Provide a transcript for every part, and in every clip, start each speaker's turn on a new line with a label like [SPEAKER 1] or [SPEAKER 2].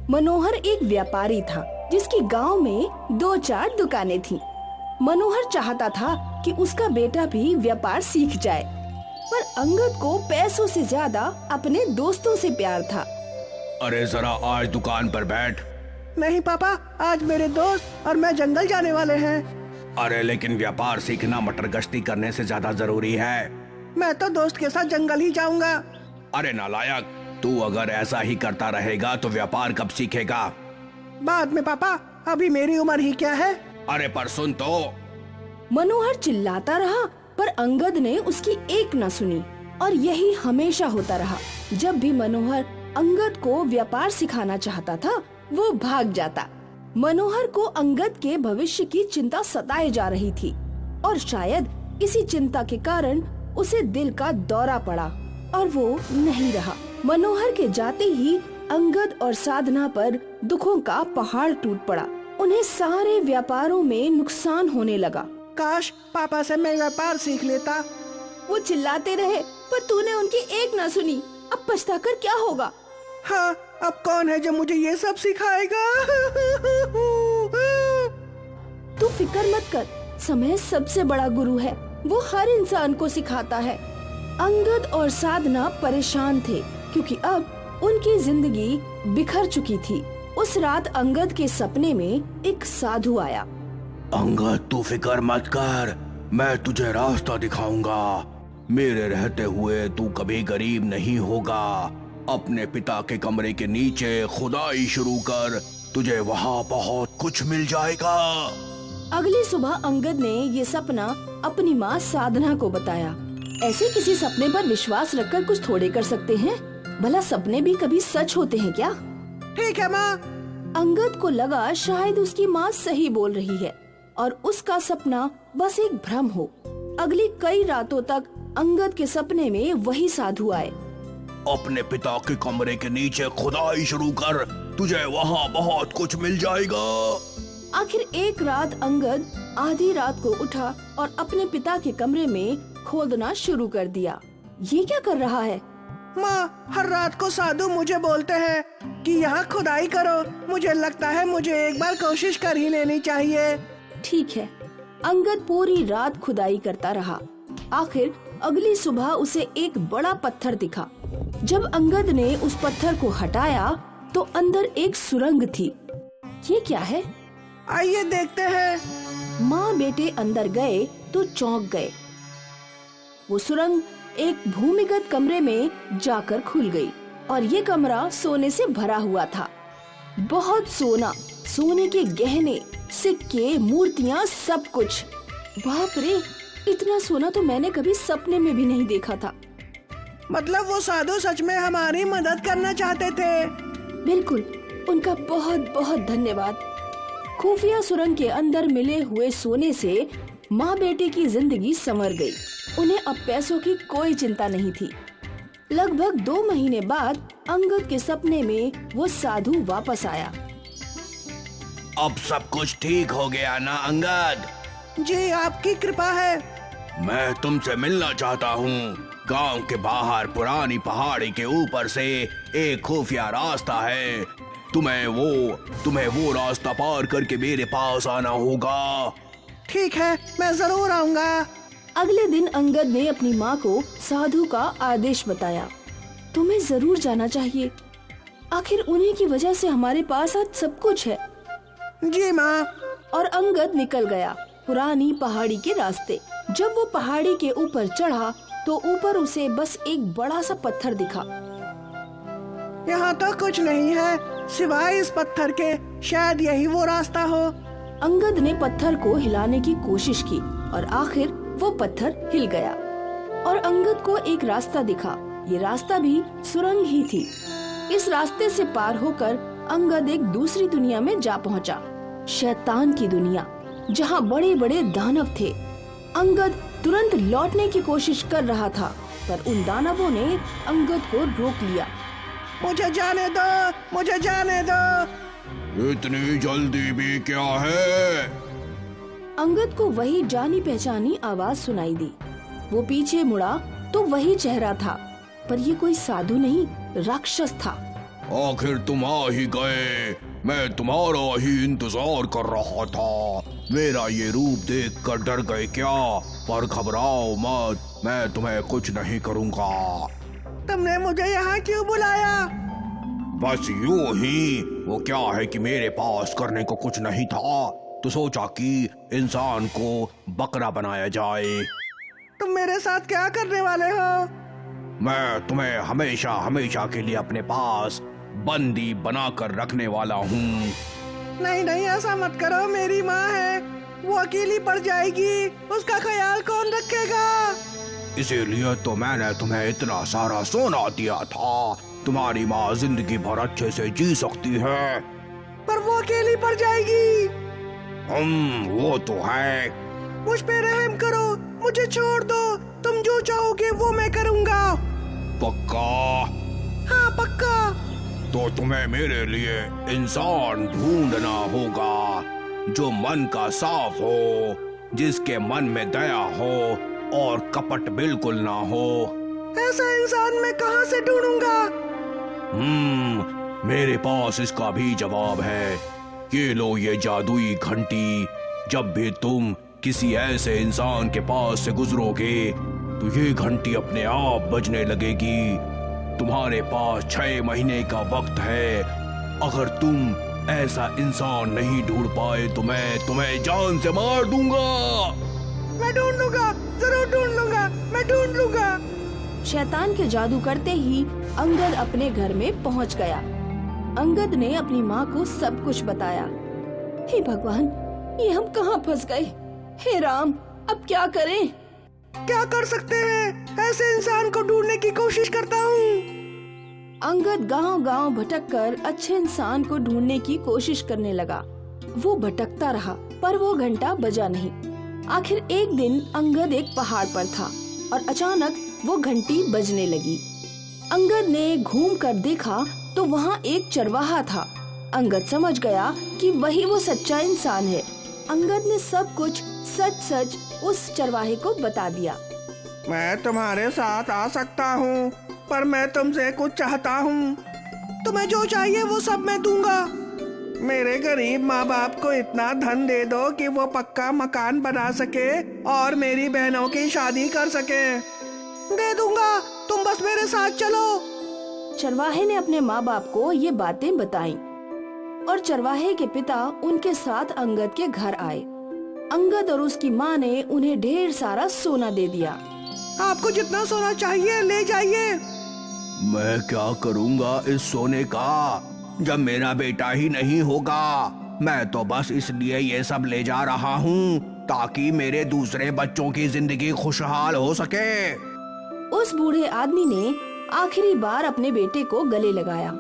[SPEAKER 1] मनोहर एक व्यापारी था जिसकी गांव में 2-4 दुकानें थीं। मनोहर चाहता था कि उसका बेटा भी व्यापार सीख जाए, पर अंगद को पैसों से ज्यादा अपने दोस्तों से प्यार था।
[SPEAKER 2] अरे जरा आज दुकान पर बैठ।
[SPEAKER 3] नहीं पापा, आज मेरे दोस्त और मैं जंगल जाने वाले हैं।
[SPEAKER 2] अरे लेकिन व्यापार सीखना मटर गश्ती करने से ज्यादा जरूरी है।
[SPEAKER 3] मैं तो दोस्त के साथ जंगल ही जाऊंगा।
[SPEAKER 2] अरे नालायक, तू अगर ऐसा ही करता रहेगा तो व्यापार कब सीखेगा?
[SPEAKER 3] बाद में पापा, अभी मेरी उम्र ही क्या है।
[SPEAKER 2] अरे पर सुन तो।
[SPEAKER 1] मनोहर चिल्लाता रहा, पर अंगद ने उसकी एक न सुनी और यही हमेशा होता रहा। जब भी मनोहर अंगद को व्यापार सिखाना चाहता था, वो भाग जाता। मनोहर को अंगद के भविष्य की चिंता सताए जा रही थी और शायद इसी चिंता के कारण उसे दिल का दौरा पड़ा और वो नहीं रहा। मनोहर के जाते ही अंगद और साधना पर दुखों का पहाड़ टूट पड़ा। उन्हें सारे व्यापारों में नुकसान होने लगा।
[SPEAKER 3] काश पापा से मैं व्यापार सीख लेता।
[SPEAKER 1] वो चिल्लाते रहे, पर तूने उनकी एक ना सुनी। अब पछताकर क्या होगा?
[SPEAKER 3] हाँ, अब कौन है जो मुझे ये सब सिखाएगा?
[SPEAKER 1] तू फिक्र मत कर, समय सबसे बड़ा गुरु है। वो हर इंसान को सिखाता है। अंगद और साधना परेशान थे क्योंकि अब उनकी जिंदगी बिखर चुकी थी। उस रात अंगद के सपने में एक साधु आया।
[SPEAKER 2] अंगद, तू फिक्र मत कर, मैं तुझे रास्ता दिखाऊंगा। मेरे रहते हुए तू कभी गरीब नहीं होगा। अपने पिता के कमरे के नीचे खुदाई शुरू कर, तुझे वहाँ बहुत कुछ मिल जाएगा।
[SPEAKER 1] अगली सुबह अंगद ने ये सपना अपनी माँ साधना को बताया। ऐसे किसी सपने पर विश्वास रखकर कुछ थोड़े कर सकते हैं। भला सपने भी कभी सच होते हैं क्या?
[SPEAKER 3] ठीक है माँ।
[SPEAKER 1] अंगद को लगा शायद उसकी माँ सही बोल रही है और उसका सपना बस एक भ्रम हो। अगली कई रातों तक अंगद के सपने में वही साधु आए।
[SPEAKER 2] अपने पिता के कमरे के नीचे खुदाई शुरू कर, तुझे वहाँ बहुत कुछ मिल जाएगा।
[SPEAKER 1] आखिर एक रात अंगद आधी रात को उठा और अपने पिता के कमरे में खोदना शुरू कर दिया। ये क्या कर रहा है?
[SPEAKER 3] माँ, हर रात को साधु मुझे बोलते हैं कि यहाँ खुदाई करो। मुझे लगता है मुझे एक बार कोशिश कर ही लेनी चाहिए।
[SPEAKER 1] ठीक है। अंगद पूरी रात खुदाई करता रहा। आखिर अगली सुबह उसे एक बड़ा पत्थर दिखा। जब अंगद ने उस पत्थर को हटाया तो अंदर एक सुरंग थी। ये क्या है?
[SPEAKER 3] आइए देखते हैं।
[SPEAKER 1] माँ बेटे अंदर गए तो चौंक गए। वो सुरंग एक भूमिगत कमरे में जाकर खुल गई और ये कमरा सोने से भरा हुआ था। बहुत सोना, सोने के गहने, सिक्के, मूर्तियाँ, सब कुछ। बाप रे, इतना सोना तो मैंने कभी सपने में भी नहीं देखा था।
[SPEAKER 3] मतलब वो साधु सच में हमारी मदद करना चाहते थे।
[SPEAKER 1] बिल्कुल, उनका बहुत बहुत धन्यवाद। खुफिया सुरंग के अंदर मिले हुए सोने से माँ बेटे की जिंदगी संवर गई। उन्हें अब पैसों की कोई चिंता नहीं थी। लगभग 2 महीने बाद अंगद के सपने में वो साधु वापस आया।
[SPEAKER 2] अब सब कुछ ठीक हो गया ना अंगद?
[SPEAKER 3] जी, आपकी कृपा है।
[SPEAKER 2] मैं तुमसे मिलना चाहता हूँ। गांव के बाहर पुरानी पहाड़ी के ऊपर से एक खुफिया रास्ता है। तुम्हें वो रास्ता पार करके मेरे पास आना होगा।
[SPEAKER 3] ठीक है, मैं जरूर आऊँगा।
[SPEAKER 1] अगले दिन अंगद ने अपनी माँ को साधु का आदेश बताया। तुम्हें जरूर जाना चाहिए, आखिर उन्हीं की वजह से हमारे पास आज सब कुछ है।
[SPEAKER 3] जी माँ।
[SPEAKER 1] और अंगद निकल गया पुरानी पहाड़ी के रास्ते। जब वो पहाड़ी के ऊपर चढ़ा तो ऊपर उसे बस एक बड़ा सा पत्थर दिखा।
[SPEAKER 3] यहाँ तो कुछ नहीं है सिवाय इस पत्थर के। शायद यही वो रास्ता हो।
[SPEAKER 1] अंगद ने पत्थर को हिलाने की कोशिश की और आखिर वो पत्थर हिल गया और अंगद को एक रास्ता दिखा। ये रास्ता भी सुरंग ही थी। इस रास्ते से पार होकर अंगद एक दूसरी दुनिया में जा पहुंचा, शैतान की दुनिया, जहाँ बड़े बड़े दानव थे। अंगद तुरंत लौटने की कोशिश कर रहा था, पर उन दानवों ने अंगद को रोक लिया।
[SPEAKER 3] मुझे जाने दो, मुझे जाने दो।
[SPEAKER 2] इतनी जल्दी भी क्या है?
[SPEAKER 1] अंगद को वही जानी पहचानी आवाज सुनाई दी। वो पीछे मुड़ा तो वही चेहरा था, पर ये कोई साधु नहीं, राक्षस था।
[SPEAKER 2] आखिर तुम आ ही गए। मैं तुम्हारा ही इंतजार कर रहा था। मेरा ये रूप देखकर डर गए क्या? पर घबराओ मत, मैं तुम्हें कुछ नहीं करूँगा।
[SPEAKER 3] तुमने मुझे यहाँ क्यों बुलाया?
[SPEAKER 2] बस यूं ही। वो क्या है कि मेरे पास करने को कुछ नहीं था, तो सोचा कि इंसान को बकरा बनाया जाए।
[SPEAKER 3] तुम मेरे साथ क्या करने वाले हो?
[SPEAKER 2] मैं तुम्हें हमेशा हमेशा के लिए अपने पास बंदी बनाकर रखने वाला हूँ।
[SPEAKER 3] नहीं नहीं, ऐसा मत करो। मेरी माँ है, वो अकेली पड़ जाएगी। उसका ख्याल कौन रखेगा?
[SPEAKER 2] इसीलिए तो मैंने तुम्हें इतना सारा सोना दिया था। तुम्हारी माँ जिंदगी भर अच्छे से जी सकती है।
[SPEAKER 3] पर वो अकेली पड़ जाएगी।
[SPEAKER 2] वो तो है।
[SPEAKER 3] मुझ पे रहम करो, मुझे छोड़ दो। तुम जो चाहोगे वो मैं करूँगा।
[SPEAKER 2] पक्का?
[SPEAKER 3] हाँ पक्का।
[SPEAKER 2] तो तुम्हें मेरे लिए इंसान ढूंढना होगा जो मन का साफ हो, जिसके मन में दया हो और कपट बिल्कुल ना हो।
[SPEAKER 3] ऐसा इंसान मैं कहाँ से ढूंढूंगा?
[SPEAKER 2] मेरे पास इसका भी जवाब है। ये लो ये जादुई घंटी। जब भी तुम किसी ऐसे इंसान के पास से गुजरोगे तो ये घंटी अपने आप बजने लगेगी। तुम्हारे पास 6 महीने का वक्त है। अगर तुम ऐसा इंसान नहीं ढूंढ पाए तो मैं तुम्हें जान से मार दूंगा।
[SPEAKER 3] मैं ढूंढ लूंगा, जरूर ढूंढ लूंगा, मैं ढूंढ लूंगा।
[SPEAKER 1] शैतान के जादू करते ही अंगद अपने घर में पहुंच गया। अंगद ने अपनी माँ को सब कुछ बताया। हे भगवान, ये हम कहाँ फंस गए? हे राम, अब क्या करें?
[SPEAKER 3] क्या कर सकते हैं? ऐसे इंसान को ढूंढने की कोशिश करता हूँ।
[SPEAKER 1] अंगद गांव-गांव भटककर अच्छे इंसान को ढूंढने की कोशिश करने लगा। वो भटकता रहा पर वो घंटा बजा नहीं। आखिर एक दिन अंगद एक पहाड़ पर था और अचानक वो घंटी बजने लगी। अंगद ने घूम कर देखा तो वहाँ एक चरवाहा था। अंगद समझ गया कि वही वो सच्चा इंसान है। अंगद ने सब कुछ सच सच उस चरवाहे को बता दिया।
[SPEAKER 3] मैं तुम्हारे साथ आ सकता हूँ, पर मैं तुमसे कुछ चाहता हूँ। तुम्हें जो चाहिए वो सब मैं दूंगा। मेरे गरीब माँ बाप को इतना धन दे दो कि वो पक्का मकान बना सके और मेरी बहनों की शादी कर सके। दे दूंगा, तुम बस मेरे साथ चलो।
[SPEAKER 1] चरवाहे ने अपने माँ बाप को ये बातें बताईं और चरवाहे के पिता उनके साथ अंगद के घर आए। अंगद और उसकी माँ ने उन्हें ढेर सारा सोना दे दिया।
[SPEAKER 3] आपको जितना सोना चाहिए ले जाइए।
[SPEAKER 2] मैं क्या करूँगा इस सोने का, जब मेरा बेटा ही नहीं होगा। मैं तो बस इसलिए ये सब ले जा रहा हूँ ताकि मेरे दूसरे बच्चों की जिंदगी खुशहाल हो सके।
[SPEAKER 1] उस बूढ़े आदमी ने आखिरी बार अपने बेटे को गले लगाया।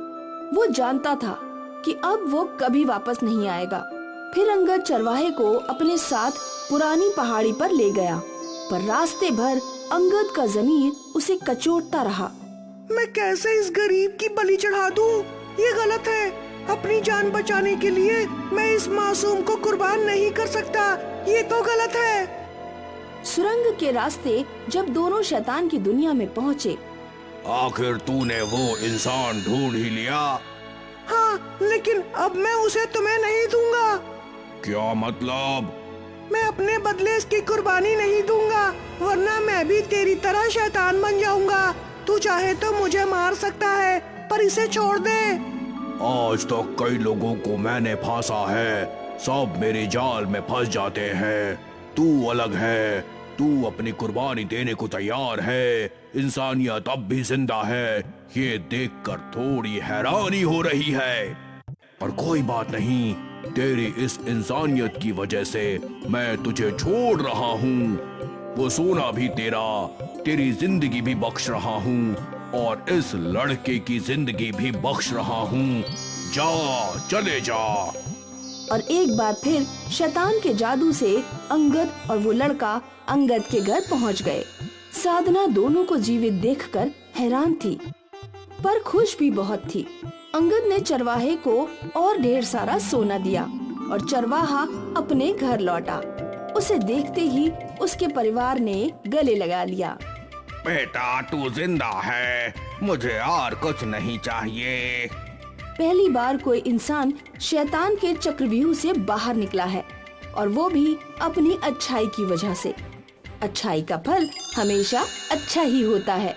[SPEAKER 1] वो जानता था कि अब वो कभी वापस नहीं आएगा। फिर अंगद चरवाहे को अपने साथ पुरानी पहाड़ी पर ले गया, पर रास्ते भर अंगद का ज़मीर उसे कचोटता रहा।
[SPEAKER 3] मैं कैसे इस गरीब की बलि चढ़ा दूं? ये गलत है। अपनी जान बचाने के लिए मैं इस मासूम को कुर्बान नहीं कर सकता। ये तो गलत है।
[SPEAKER 1] सुरंग के रास्ते जब दोनों शैतान की दुनिया में पहुँचे।
[SPEAKER 2] आखिर तूने वो इंसान ढूंढ ही लिया?
[SPEAKER 3] हाँ, लेकिन अब मैं उसे तुम्हें नहीं दूंगा।
[SPEAKER 2] क्या मतलब?
[SPEAKER 3] मैं अपने बदले इसकी कुर्बानी नहीं दूंगा, वरना मैं भी तेरी तरह शैतान बन जाऊंगा। तू चाहे तो मुझे मार सकता है, पर इसे छोड़ दे।
[SPEAKER 2] आज तक कई लोगों को मैंने फांसा है, सब मेरे जाल में फंस जाते हैं। तू अलग है, तू अपनी कुर्बानी देने को तैयार है। इंसानियत अब भी जिंदा है, ये देखकर थोड़ी हैरानी हो रही है। पर कोई बात नहीं, तेरी इस इंसानियत की वजह से मैं तुझे छोड़ रहा हूँ। वो सोना भी तेरा, तेरी जिंदगी भी बख्श रहा हूँ और इस लड़के की जिंदगी भी बख्श रहा हूँ। जा, चले जा।
[SPEAKER 1] और एक बार फिर शैतान के जादू से अंगद और वो लड़का अंगद के घर पहुंच गए। साधना दोनों को जीवित देखकर हैरान थी, पर खुश भी बहुत थी। अंगद ने चरवाहे को और ढेर सारा सोना दिया और चरवाहा अपने घर लौटा। उसे देखते ही उसके परिवार ने गले लगा लिया।
[SPEAKER 2] बेटा, तू जिंदा है, मुझे और कुछ नहीं चाहिए।
[SPEAKER 1] पहली बार कोई इंसान शैतान के चक्रव्यूह से बाहर निकला है, और वो भी अपनी अच्छाई की वजह से। अच्छाई का फल हमेशा अच्छा ही होता है।